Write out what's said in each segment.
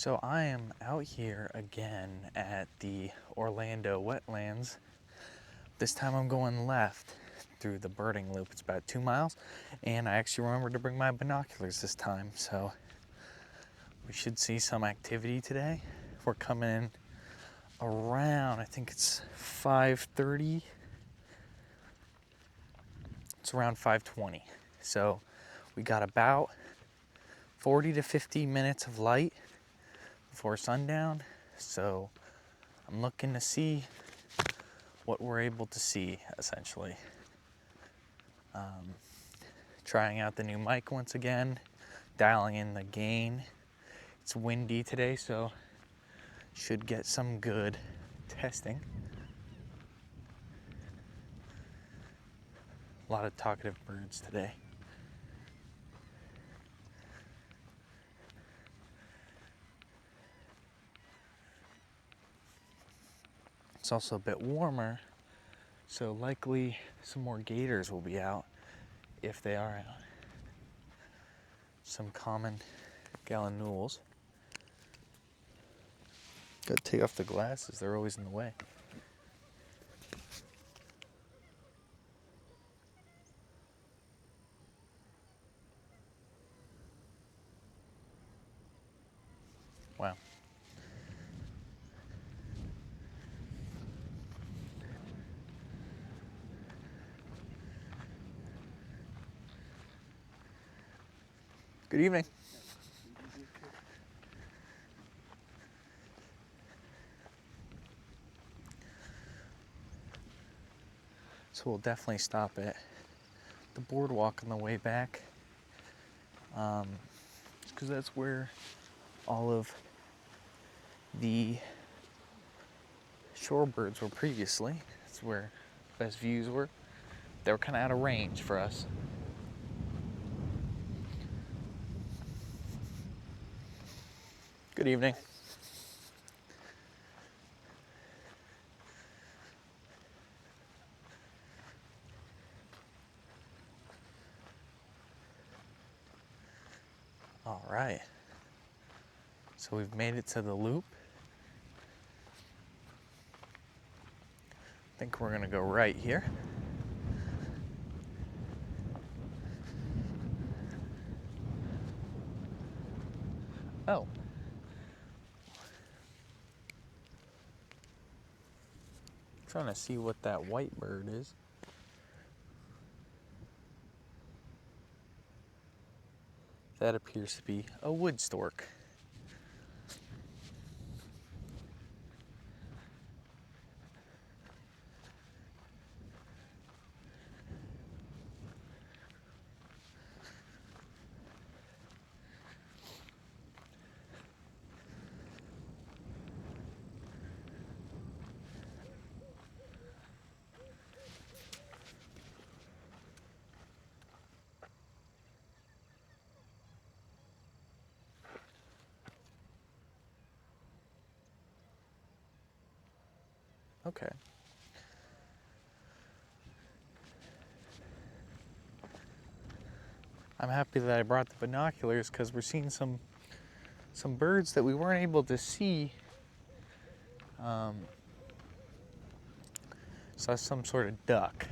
So I am out here again at the Orlando Wetlands. This time I'm going left through the birding loop. It's about 2 miles, and I actually remembered to bring my binoculars this time, so we should see some activity today. We're coming in around, I think it's 5:30. It's around 5:20. So we got about 40 to 50 minutes of light before sundown, so I'm looking to see what we're able to see, essentially. Trying out the new mic once again, dialing in the gain. It's windy today, so should get some good testing. A lot of talkative birds today. It's also a bit warmer, so likely some more gators will be out, if they are out. Some common gallinules. Gotta take off the glasses, they're always in the way. Wow. Good evening. So we'll definitely stop at the boardwalk on the way back, because that's where all of the shorebirds were previously. That's where the best views were. They were kind of out of range for us. Good evening. All right. So we've made it to the loop. I think we're gonna go right here. Oh. Trying to see what that white bird is. That appears to be a wood stork. Okay. I'm happy that I brought the binoculars because we're seeing some birds that we weren't able to see. Saw some sort of duck.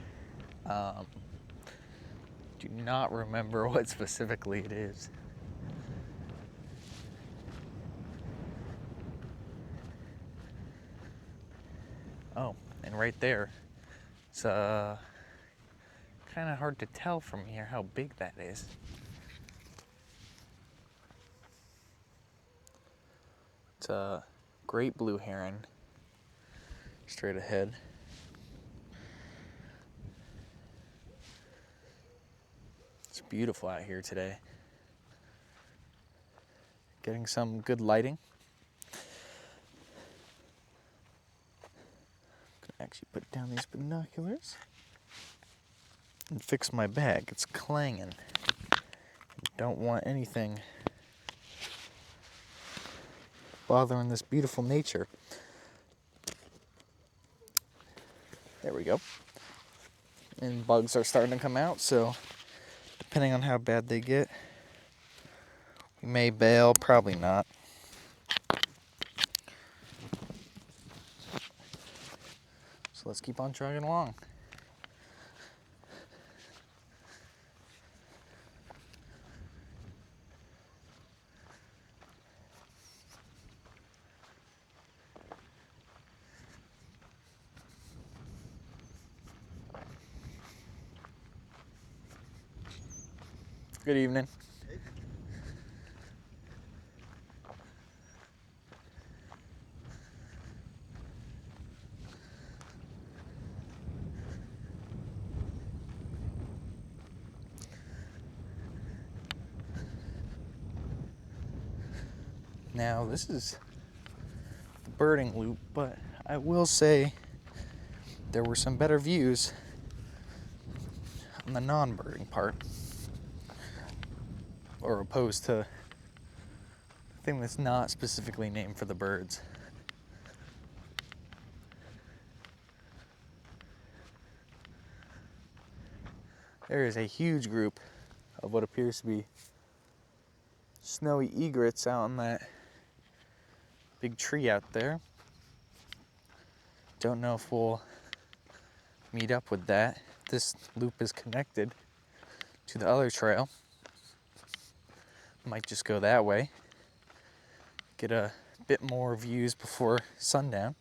Do not remember what specifically it is. Oh, and right there, it's kind of hard to tell from here how big that is. It's a great blue heron, straight ahead. It's beautiful out here today. Getting some good lighting. Gonna actually put down these binoculars and fix my bag. It's clanging. Don't want anything bothering this beautiful nature. There we go. And bugs are starting to come out, so depending on how bad they get, we may bail, probably not. let's keep on chugging along. Good evening. Now, this is the birding loop, but I will say there were some better views on the non-birding part, or opposed to the thing that's not specifically named for the birds. There is a huge group of what appears to be snowy egrets out in that big tree out there. Don't know if we'll meet up with that. This loop is connected to the other trail. Might just go that way. Get a bit more views before sundown.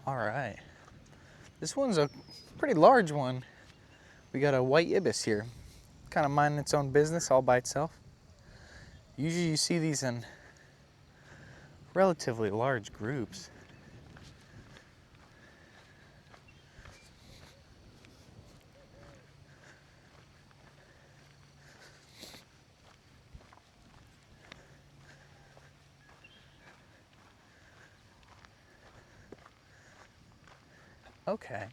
All right, this one's a pretty large one. We got a white ibis here, kind of minding its own business all by itself. Usually you see these in relatively large groups. Okay.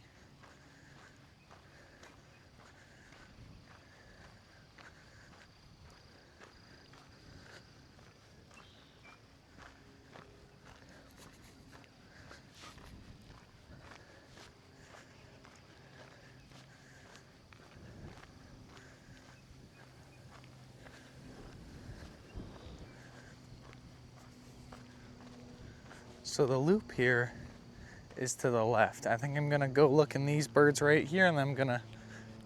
So the loop here is to the left. I think I'm gonna go look in these birds right here, and then I'm gonna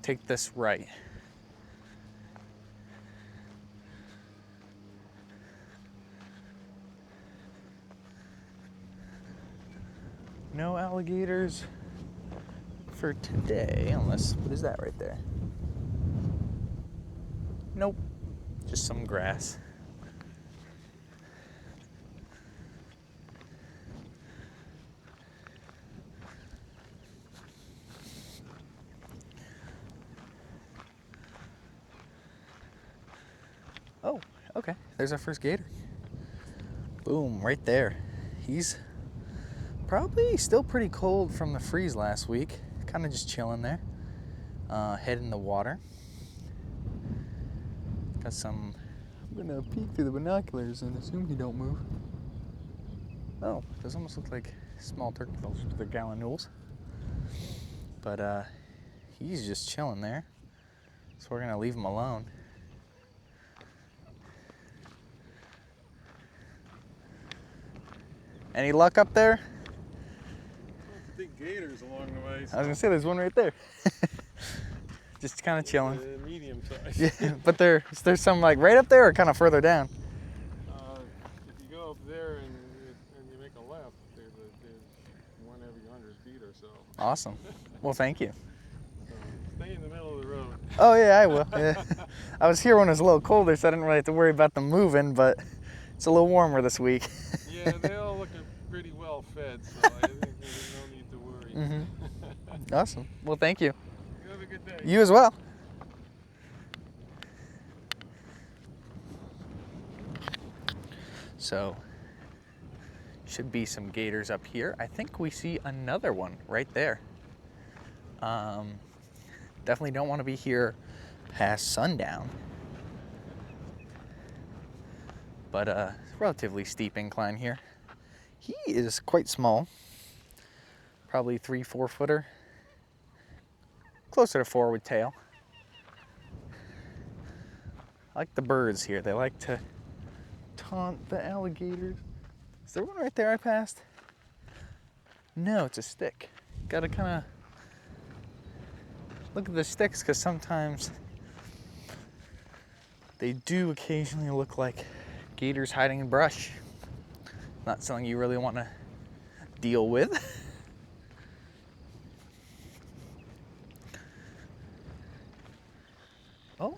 take this right. No alligators for today, unless, what is that right there? Nope, just some grass. Oh, okay, there's our first gator. Boom, right there. He's probably still pretty cold from the freeze last week. Kind of just chilling there. Head in the water. Got some, I'm gonna peek through the binoculars and assume he don't move. Oh, those almost look like small turkey vultures with their gallinules. But he's just chilling there. So we're gonna leave him alone. Any luck up there? Big gators along the way. So. I was gonna say there's one right there. Just kind of chilling. Medium size. Yeah, but there's some like right up there or kind of further down. If you go up there and you make a left, there's one every 100 feet or so. Awesome. Well, thank you. So stay in the middle of the road. Oh yeah, I will. Yeah. I was here when it was a little colder, so I didn't really have to worry about them moving, but it's a little warmer this week. Yeah, they all look pretty well fed, so I think there's no need to worry. Awesome. Well, thank you. You have a good day. You as well. So, should be some gators up here. I think we see another one right there. Definitely don't want to be here past sundown. But relatively steep incline here. He is quite small. Probably 3-4 footer. Closer to 4 with tail. I like the birds here. They like to taunt the alligators. Is there one right there I passed? No, it's a stick. Gotta kind of look at the sticks because sometimes they do occasionally look like gators hiding in brush. Not something you really want to deal with. Oh.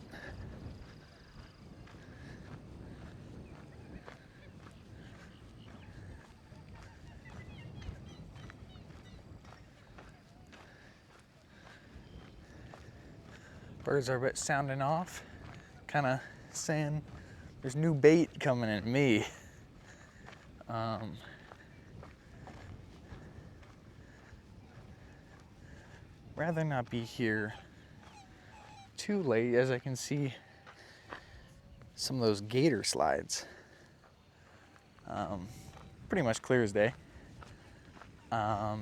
Birds are a bit sounding off, kind of saying there's new bait coming at me. Rather not be here too late, as I can see some of those gator slides. Pretty much clear as day. Oh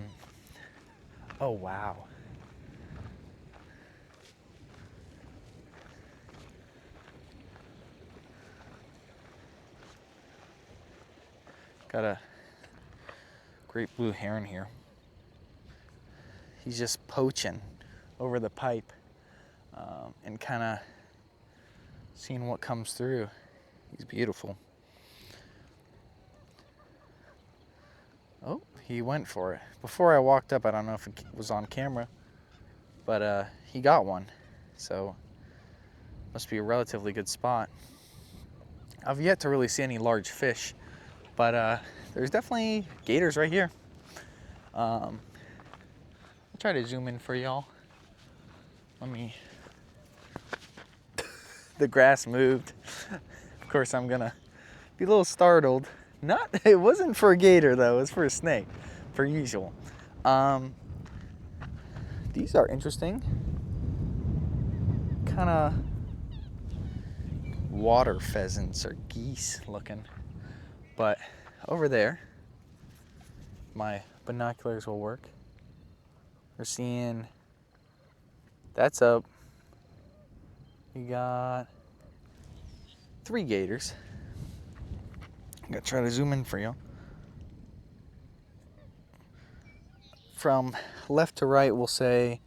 wow. Got a great blue heron here. He's just poaching over the pipe and kind of seeing what comes through. He's beautiful. Oh, he went for it. Before I walked up, I don't know if it was on camera, but he got one. So must be a relatively good spot. I've yet to really see any large fish, but there's definitely gators right here. I'll try to zoom in for y'all. Let me. The grass moved. Of course, I'm gonna be a little startled. It wasn't for a gator though, it was for a snake, per usual. These are interesting. Kind of water pheasants or geese looking. But over there, my binoculars will work. We're seeing, that's up. We got 3 gators. I'm gonna try to zoom in for you. From left to right, we'll say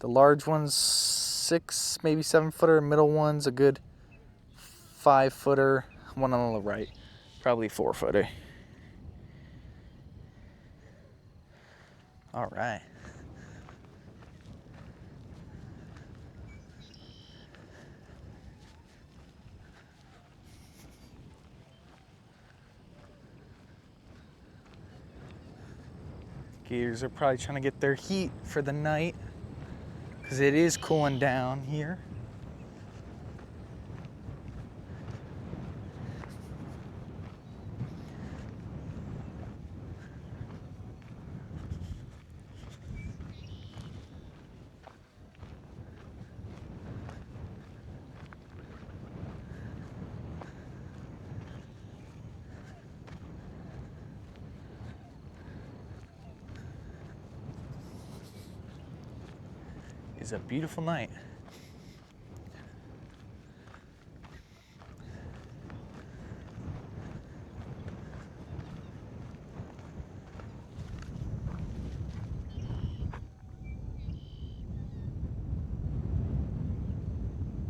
the large one's 6, maybe 7 footer. Middle one's a good 5 footer. One on the right, probably 4 footer. All right. Gators are probably trying to get their heat for the night because it is cooling down here. It's a beautiful night.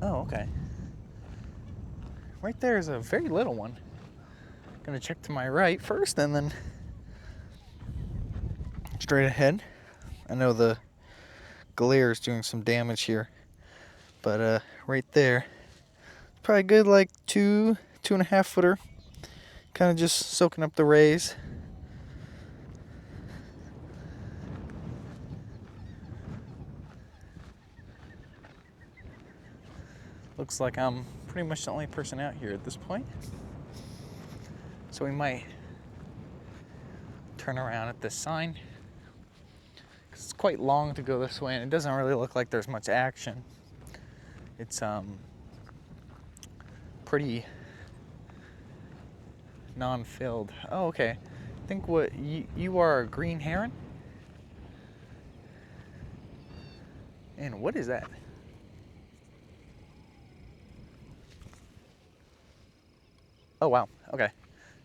Oh, okay. Right there is a very little one. Gonna check to my right first and then straight ahead. I know the glare is doing some damage here, but right there, probably good like 2.5 footer, kind of just soaking up the rays. Looks like I'm pretty much the only person out here at this point. So we might turn around at this sign. It's quite long to go this way, and it doesn't really look like there's much action. It's pretty non-filled. Oh, okay. I think what you are a green heron? And what is that? Oh, wow. Okay.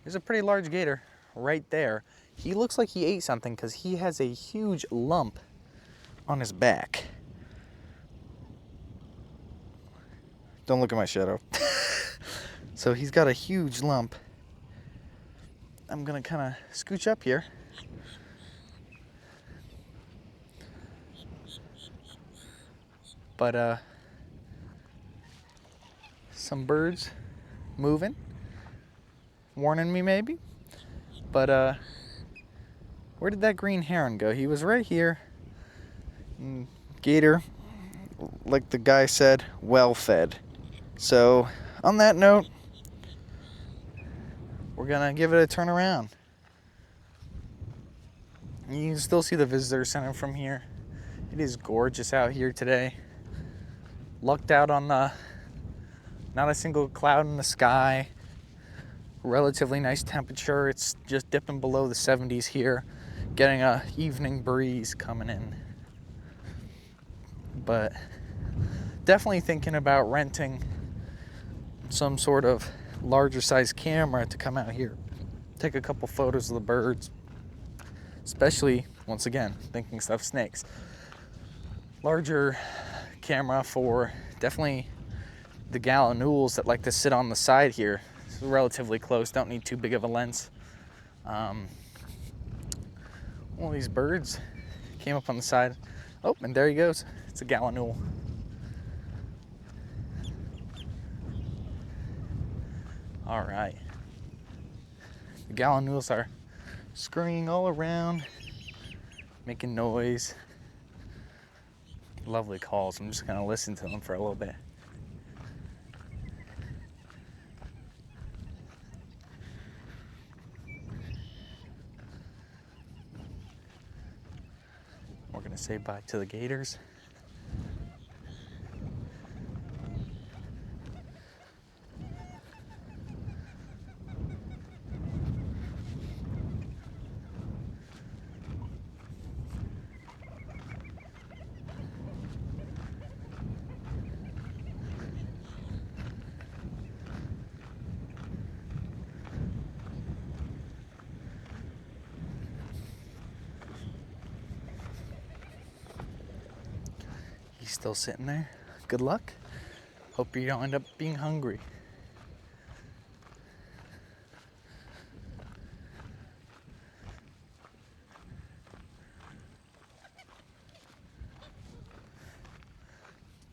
There's a pretty large gator right there. He looks like he ate something because he has a huge lump on his back. Don't look at my shadow. So he's got a huge lump. I'm gonna kind of scooch up here. But some birds moving, warning me maybe. But where did that green heron go? He was right here. Gator, like the guy said, well fed. So on that note, we're gonna give it a turn around. You can still see the visitor center from here. It is gorgeous out here today. Lucked out on the not a single cloud in the sky. Relatively nice temperature. It's just dipping below the 70s here. Getting a evening breeze coming in. But definitely thinking about renting some sort of larger size camera to come out here. Take a couple photos of the birds. Especially, once again, thinking stuff snakes. Larger camera for definitely the gallinules that like to sit on the side here. It's relatively close, don't need too big of a lens. One of these birds came up on the side. Oh, and there he goes. It's a gallinule. All right. The gallinules are scurrying all around, making noise. Lovely calls. I'm just gonna listen to them for a little bit. We're gonna say bye to the gators. He's still sitting there. Good luck. Hope you don't end up being hungry.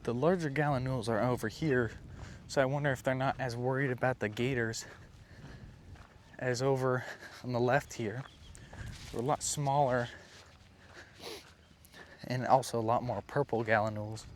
The larger gallinules are over here, so I wonder if they're not as worried about the gators as over on the left here. They're a lot smaller and also a lot more purple gallinules.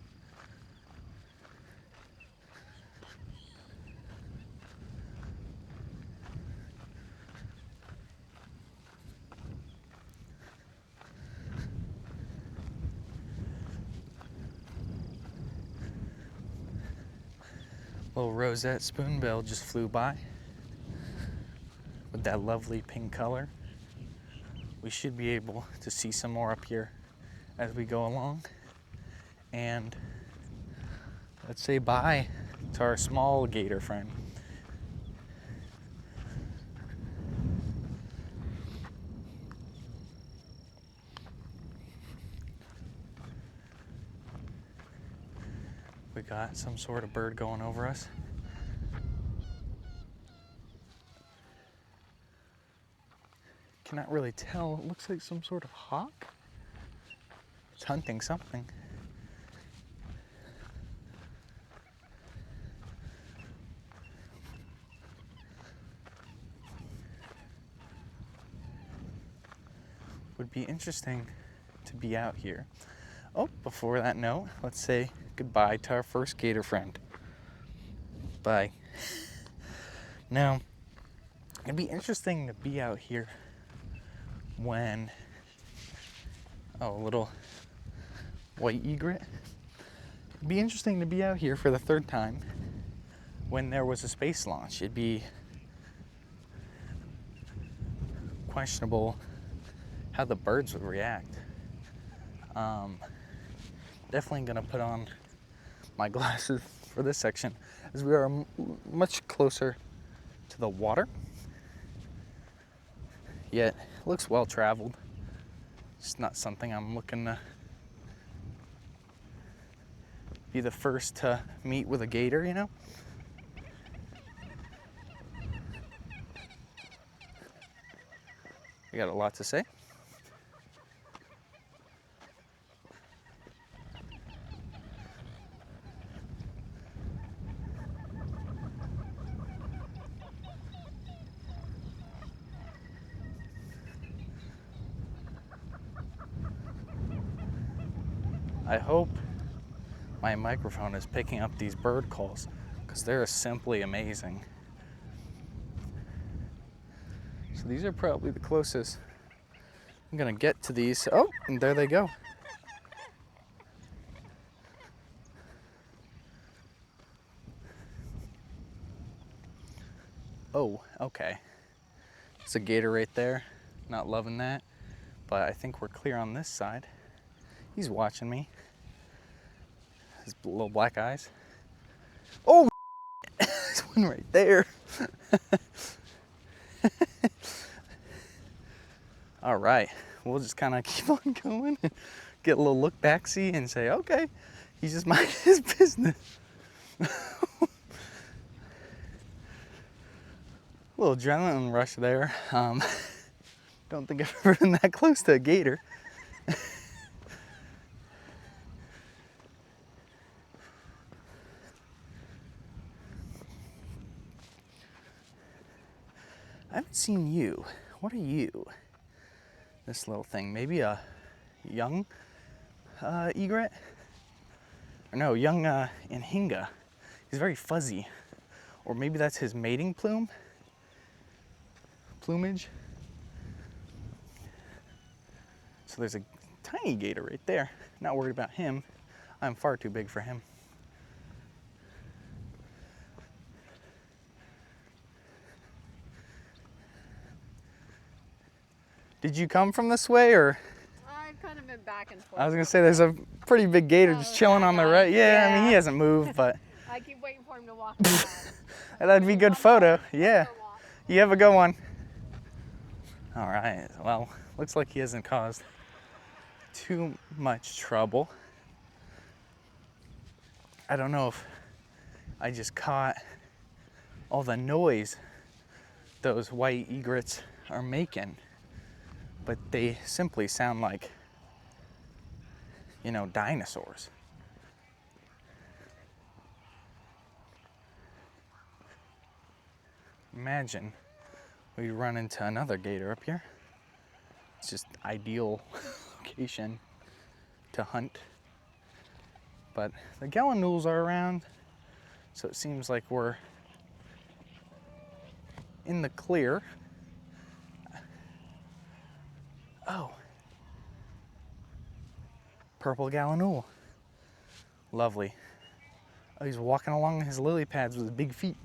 Little rosette spoonbill just flew by with that lovely pink color. We should be able to see some more up here as we go along. And let's say bye to our small gator friend. We got some sort of bird going over us. Cannot really tell. It looks like some sort of hawk. It's hunting something. Would be interesting to be out here. Oh, before that note, let's say goodbye to our first gator friend. Bye. Now, it'd be interesting to be out here when, oh, a little white egret. It'd be interesting to be out here for the third time when there was a space launch. It'd be questionable how the birds would react. Definitely gonna put on my glasses for this section as we are much closer to the water. Yet it looks well traveled. It's not something I'm looking to be the first to meet with a gator, you know? We got a lot to say. I hope my microphone is picking up these bird calls because they're simply amazing. So these are probably the closest I'm gonna get to these. Oh, and there they go. Oh, okay. It's a gator right there. Not loving that, but I think we're clear on this side. He's watching me. His little black eyes. Oh, there's one right there. All right, we'll just kind of keep on going, get a little look back, see, and say, okay, he's just minding his business. A little adrenaline rush there. Don't think I've ever been that close to a gator. I haven't seen you. What are you? This little thing, maybe a young egret? Or no, young Anhinga. He's very fuzzy. Or maybe that's his mating plumage. So there's a tiny gator right there. Not worried about him. I'm far too big for him. Did you come from this way, or? I've kind of been back and forth. I was gonna say there's a pretty big gator just chilling on the right. Yeah, I mean, he hasn't moved, but. I keep waiting for him to walk around. That'd be a good photo. Yeah. You have a good one. All right. Well, looks like he hasn't caused too much trouble. I don't know if I just caught all the noise those white egrets are making, but they simply sound like, you know, dinosaurs. Imagine we run into another gator up here. It's just ideal location to hunt. But the gallinules are around, so it seems like we're in the clear. Oh, purple gallinule. Lovely. Oh, he's walking along his lily pads with his big feet.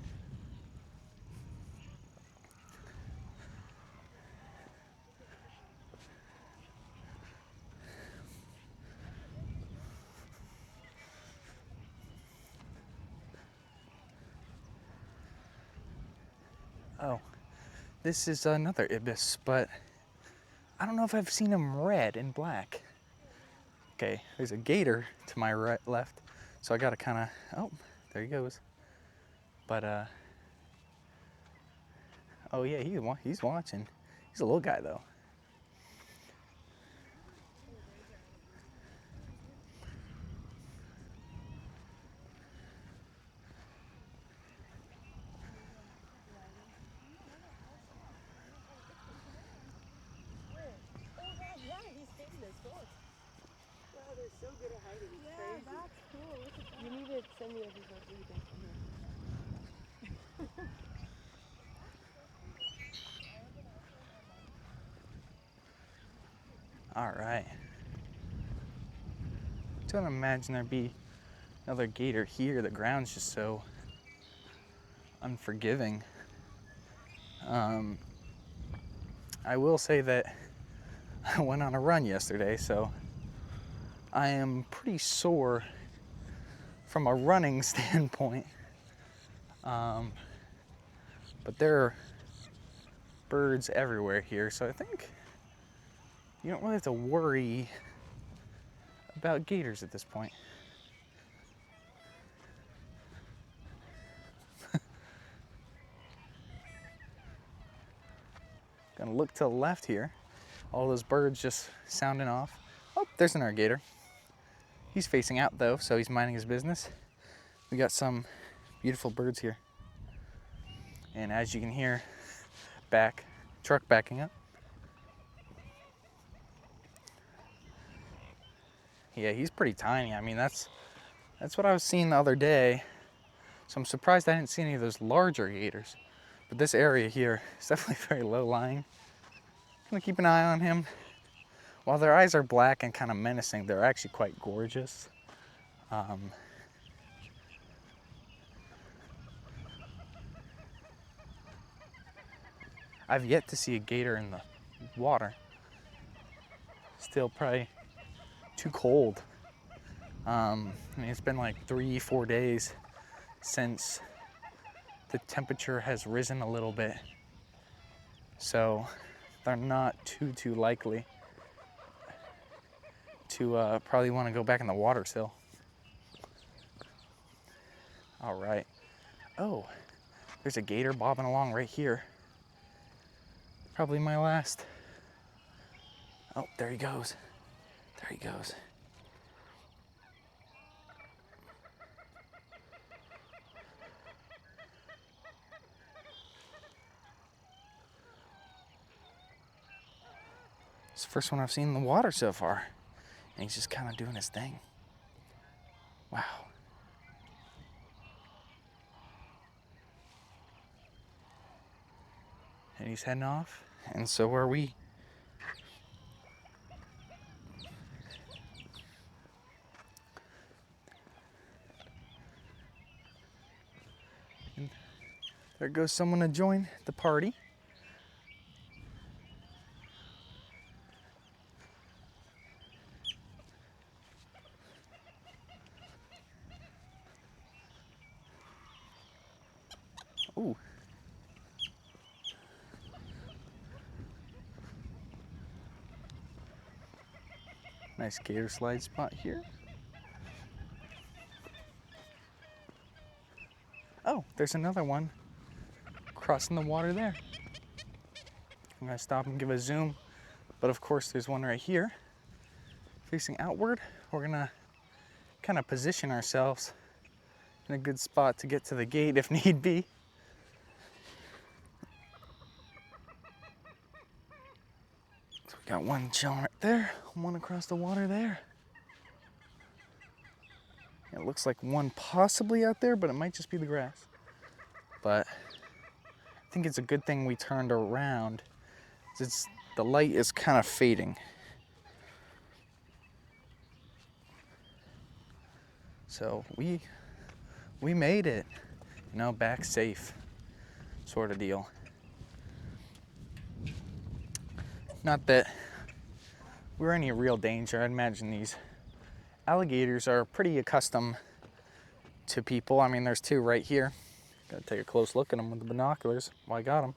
Oh, this is another ibis, but I don't know if I've seen him red and black. Okay, there's a gator to my right, left, so I gotta kind of, oh, there he goes. But, oh yeah, he's watching. He's a little guy though. So good at hiding. It's crazy. That's cool. You need to send me a visual so you can come here. All right. Don't imagine there'd be another gator here. The ground's just so unforgiving. I will say that I went on a run yesterday, so I am pretty sore from a running standpoint. But there are birds everywhere here, so I think you don't really have to worry about gators at this point. Gonna look to the left here. All those birds just sounding off. Oh, there's another gator. He's facing out though, so he's minding his business. We got some beautiful birds here. And as you can hear, truck backing up. Yeah, he's pretty tiny. I mean, that's what I was seeing the other day. So I'm surprised I didn't see any of those larger gators. But this area here is definitely very low-lying. Gonna keep an eye on him. While their eyes are black and kind of menacing, they're actually quite gorgeous. I've yet to see a gator in the water. Still probably too cold. I mean, it's been like 3-4 days since the temperature has risen a little bit. So they're not too likely to probably want to go back in the water still. All right. Oh, there's a gator bobbing along right here. Probably my last. Oh, there he goes. There he goes. It's the first one I've seen in the water so far. And he's just kind of doing his thing. Wow. And he's heading off, and so are we. And there goes someone to join the party. Ooh. Nice gator slide spot here. Oh, there's another one crossing the water there. I'm gonna stop and give a zoom, but of course there's one right here facing outward. We're gonna kind of position ourselves in a good spot to get to the gate if need be. So we got one chilling right there, one across the water there. It looks like one possibly out there, but it might just be the grass. But I think it's a good thing we turned around. The light is kind of fading. So we made it, you know, back safe, sort of deal. Not that we're in any real danger. I'd imagine these alligators are pretty accustomed to people. I mean, there's two right here. Gotta take a close look at them with the binoculars. Well, I got them.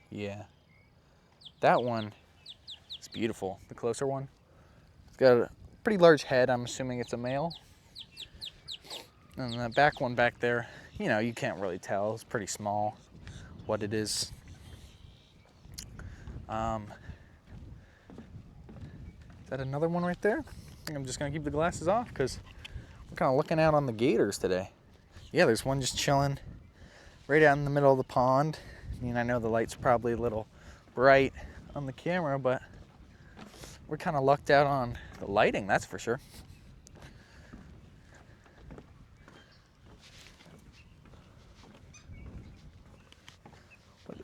Yeah. That one is beautiful, the closer one. It's got a pretty large head. I'm assuming it's a male. And the back one back there, you know, you can't really tell. It's pretty small what it is. Is that another one right there? I think I'm just gonna keep the glasses off because we're kind of looking out on the gators today. Yeah, there's one just chilling right out in the middle of the pond. I mean, I know the light's probably a little bright on the camera, but we're kind of lucked out on the lighting, that's for sure.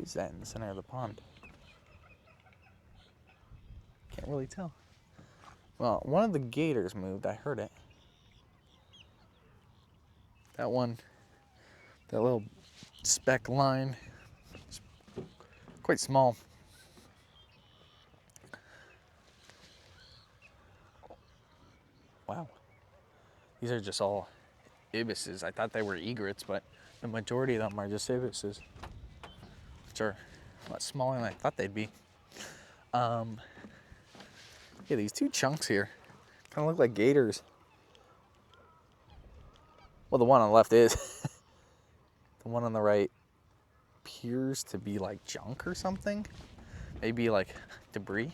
is that in the center of the pond? Can't really tell. Well, one of the gators moved. I heard it. That one, that little speck line, is quite small. Wow. These are just all ibises. I thought they were egrets, but the majority of them are just ibises, which are a lot smaller than I thought they'd be. Yeah, these two chunks here kind of look like gators. Well, the one on the left is. The one on the right appears to be like junk or something. Maybe like debris.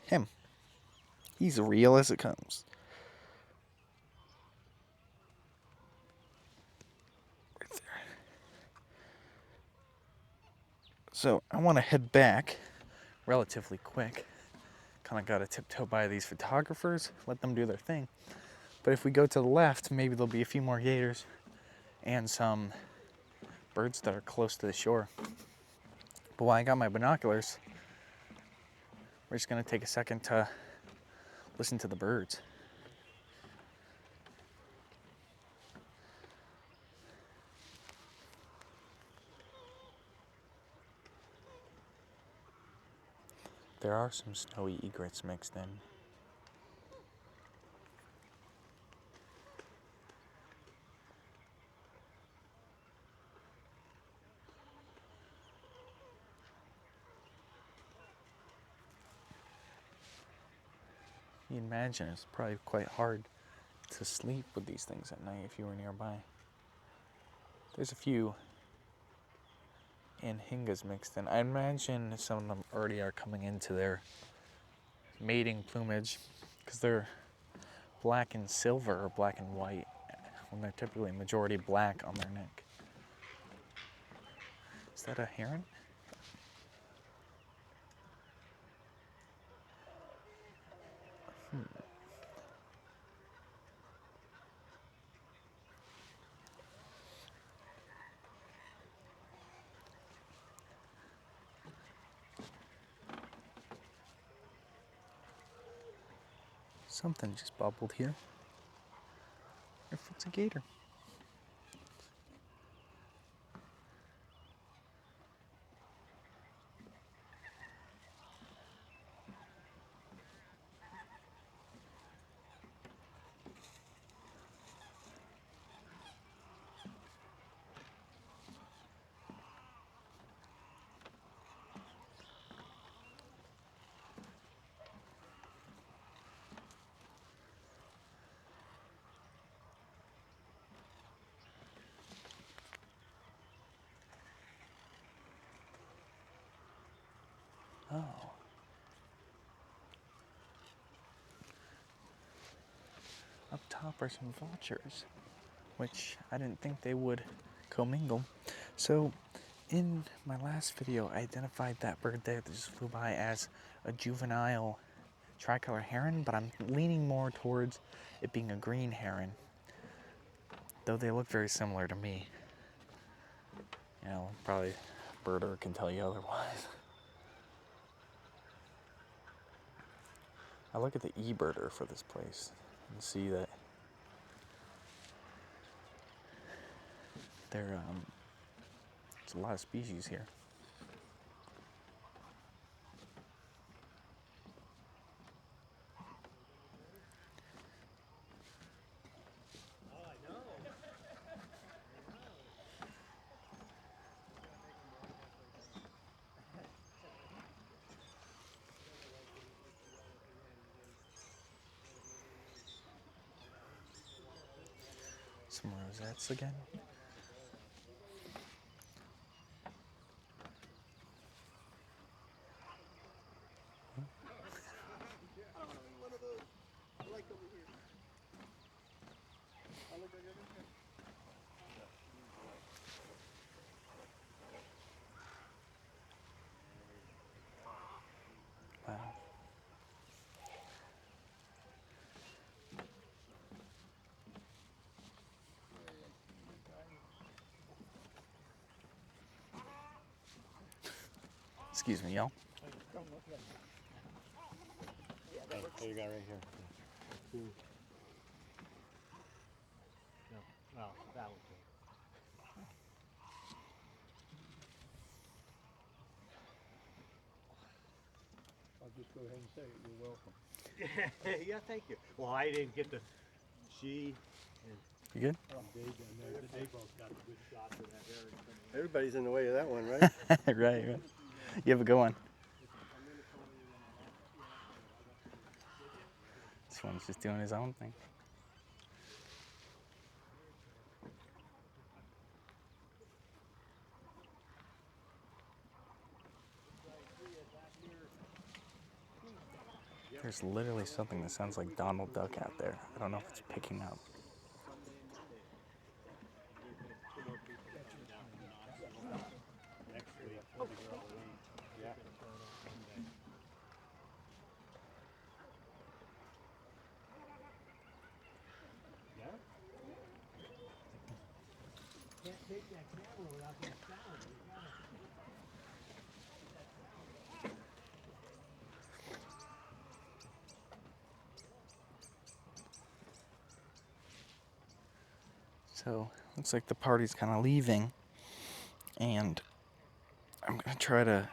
Him. He's real as it comes. Right there. So I want to head back relatively quick. Kind of got to tiptoe by these photographers, let them do their thing. But if we go to the left, maybe there'll be a few more gators and some birds that are close to the shore. But while I got my binoculars, we're just gonna take a second to listen to the birds. There are some snowy egrets mixed in. You imagine it's probably quite hard to sleep with these things at night if you were nearby. There's a few anhingas mixed in. I imagine some of them already are coming into their mating plumage because they're black and silver or black and white when they're typically majority black on their neck. Is that a heron? Something just bubbled here. If it's a gator. Oh. Up top are some vultures, which I didn't think they would commingle. So in my last video, I identified that bird there that just flew by as a juvenile tricolor heron, but I'm leaning more towards it being a green heron, though they look very similar to me. You know, probably a birder can tell you otherwise. I look at the e-birder for this place and see that there's a lot of species here. Some rosettes again. Wow. Excuse me, y'all. Oh, you got right here. Two. No, well, that was good. I'll just go ahead and say it. You're welcome. Yeah, thank you. Well, I didn't get the. She and You good? they both got the good shots of that area. Everybody's in the way of that one, right? Right. You have a good one. This one's just doing his own thing. There's literally something that sounds like Donald Duck out there. I don't know if it's picking up. Next week, yeah. Yeah? Can't take that camera without that sound. You gotta. So, looks like the party's kind of leaving. And I'm going to try to...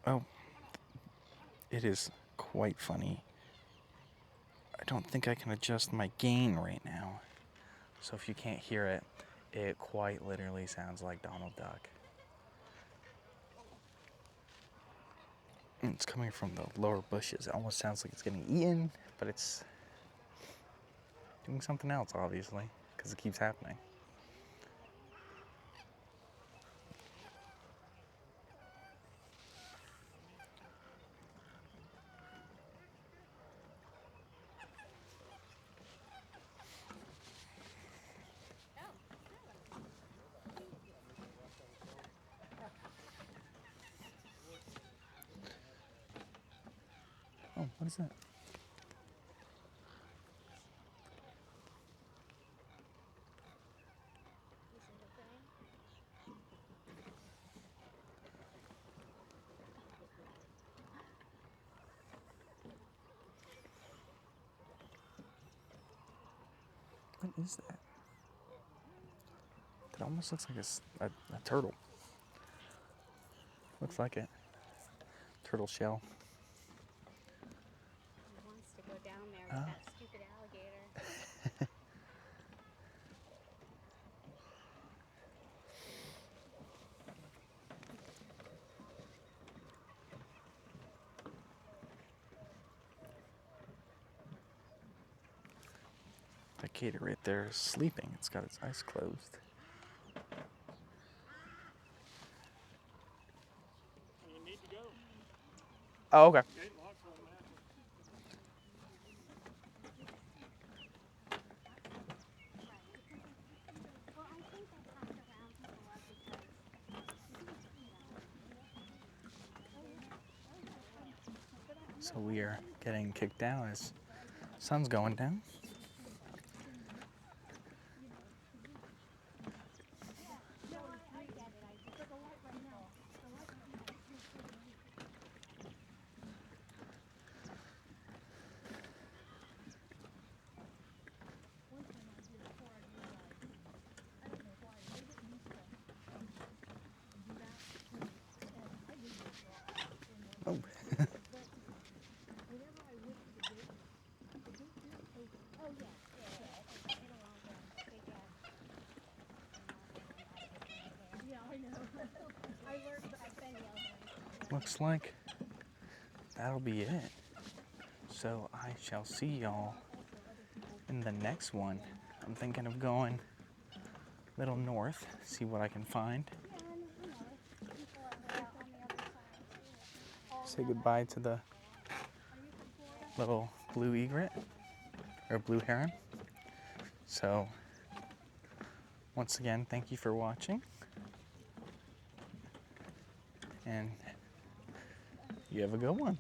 Oh, it is quite funny. I don't think I can adjust my gain right now. So if you can't hear it, it quite literally sounds like Donald Duck. And it's coming from the lower bushes. It almost sounds like it's getting eaten, but it's doing something else, obviously, because it keeps happening. Oh, what is that? What is that? That almost looks like a turtle. Looks like it. Turtle shell. He wants to go down there with that stupid alligator. That gator right there is sleeping. It's got its eyes closed. You need to go. Oh, okay. Gate lock's automatic. Well, I think I passed around people up because. So we are getting kicked down as sun's going down. Oh. Looks like that'll be it. So I shall see y'all in the next one. I'm thinking of going a little north, see what I can find. Say goodbye to the little blue egret, or blue heron. So, once again, thank you for watching. And you have a good one.